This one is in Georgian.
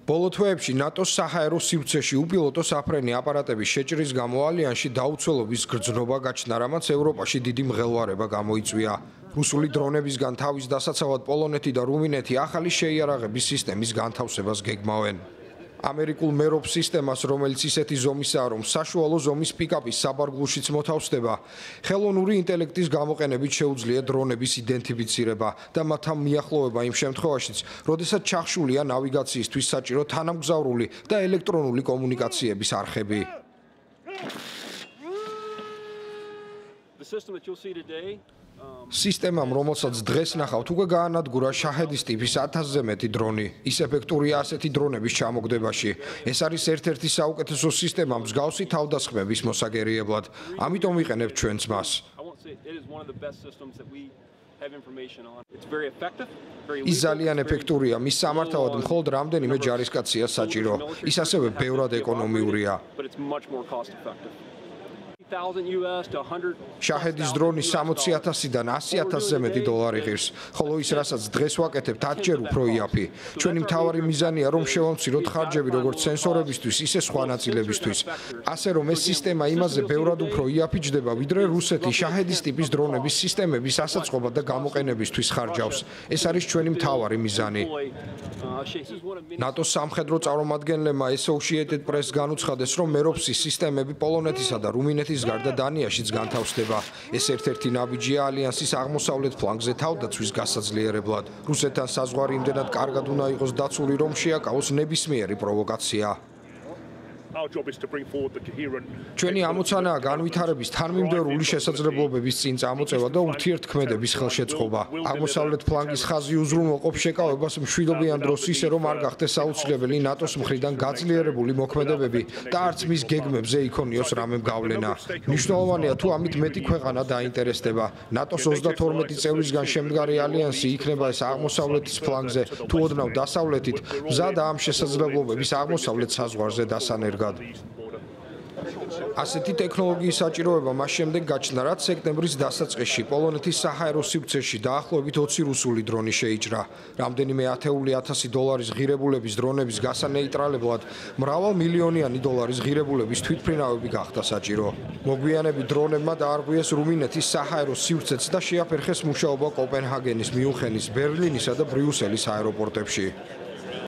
ბოლო თვეებში ნატოს საჰაერო სივრცეში უპილოტო საფრენი აპარატების შეჭრის გამო ალიანსში დაუცველობის გრძნობა გაჩნდა, რამაც ევროპაში დიდი მღელვარება გამოიწვია. რუსული დრონებისგან თავის დასაცავად პოლონეთი და რუმინეთი ახალი შეიარაღების სისტემის განთავსებას გეგმავენ. ამერიკულ მეროფ სისტემას, რომელიც ისეთი ზომისაა, რომ საშუალო ზომის პიკაპის საბარგულშიც მოთავსდება, ხელოვნური ინტელექტის გამოყენებით შეუძლია დრონების იდენტიფიცირება და მათ ამ მიახლოვება იმ შემთხვევაშიც, როდესაც ჩახშულია ნავიგაციისთვის საჭირო თანამგზავრული და ელექტრონული კომუნიკაციების არხები. სისტემამ, რომელსაც დღეს ნახავთ, უკვე გაანადგურა შაჰედის ტიპის 1000-ზე მეტი დრონი. ის ეფექტურია ასეთი დრონების ჩამოგდებაში. ეს არის ერთ-ერთი საუკეთესო სისტემა მსგავსი თავდასხმების მოსაგერიებლად. ამიტომ ვიყენებთ ჩვენც მას. ის ძალიან ეფექტურია, მის სამართავად მხოლოდ რამდენიმე ჯარისკაცია საჭირო. ის ასევე ბევრად ეკონომიურია. შაჰედის დრონი 60,000-დან 100,000-ზე მეტი დოლარი ღირს, ხოლო ის, რასაც დღეს ვაკეთებთ, 10-ჯერ უფრო იაფი. ჩვენი მთავარი მიზანია, რომ შევამციროთ ხარჯები როგორც სენსორებისთვის, ისე სხვა ნაწილებისთვის. ასე რომ ეს სისტემა იმაზე ბევრად უფრო იაფი ჯდება, ვიდრე რუსეთი შაჰედის ტიპის დრონების სისტემების ასაწყობად და გამოყენებისთვის ხარჯავს. ეს არის ჩვენი მთავარი მიზანი. ნატოს სამხედრო წარმომადგენლებმა Associated Press განუცხადეს, რომ მეროფსის სისტემები პოლონეთისა და რუმინეთის გარდა დანიაშიც განთავსდება. ეს ერთ-ერთი ნაბიჯია ალიანსის აღმოსავლეთ ფლანგზე თავდაცვის გასაძლიერებლად. რუსეთთან საზღვარი იმდენად კარგად უნდა იყოს დაცული, რომ შეაკავოს ნებისმიერი პროვოკაცია. ჩვენი ამოცანაა განვითარების თანმიმდევრული შესაძლებლობების წინ წამოწევა და ურთიერთქმედების ხელშეწყობა. აღმოსავლეთ ფლანგის ხაზი უზრუნველყოფს შეკავებას მშვიდობიან დროს ისე, რომ არ გახდეს აუცილებელი ნატოს მხრიდან გაძლიერებული მოქმედებები და არც მის გეგმებზე იქონიოს რამე გავლენა. მნიშვნელოვანია, თუ ამით მეტი ქვეყანა დაინტერესდება. ნატოს 32 წევრისგან შემდგარი ალიანსი იქნება ეს აღმოსავლეთის ფლანგზე, თუ ოდნავ დასავლეთით, მზადა ამ შესაძლებლობების აღმოსავლეთ საზღვარზე დასანერგად. ასეთი ტექნოლოგიის საჭიროება მას შემდეგ გაჩნდა, რაც სექტემბრის დასაწყისში პოლონეთის საჰაერო სივრცეში დაახლოებით 20 რუსული დრონი შეიჭრა. რამდენიმე ათეული ათასი დოლარის ღირებულების დრონების გასანეიტრალებლად მრავალ მილიონიანი დოლარის ღირებულების თვითმფრინავები გახდა საჭირო. მოგვიანებით დრონებმა დაარღვიეს რუმინეთის საჰაერო სივრცეც და შეაფერხეს მუშაობა კოპენჰაგენის, მიუნხენის, ბერლინისა და ბრიუსელის აეროპორტებში.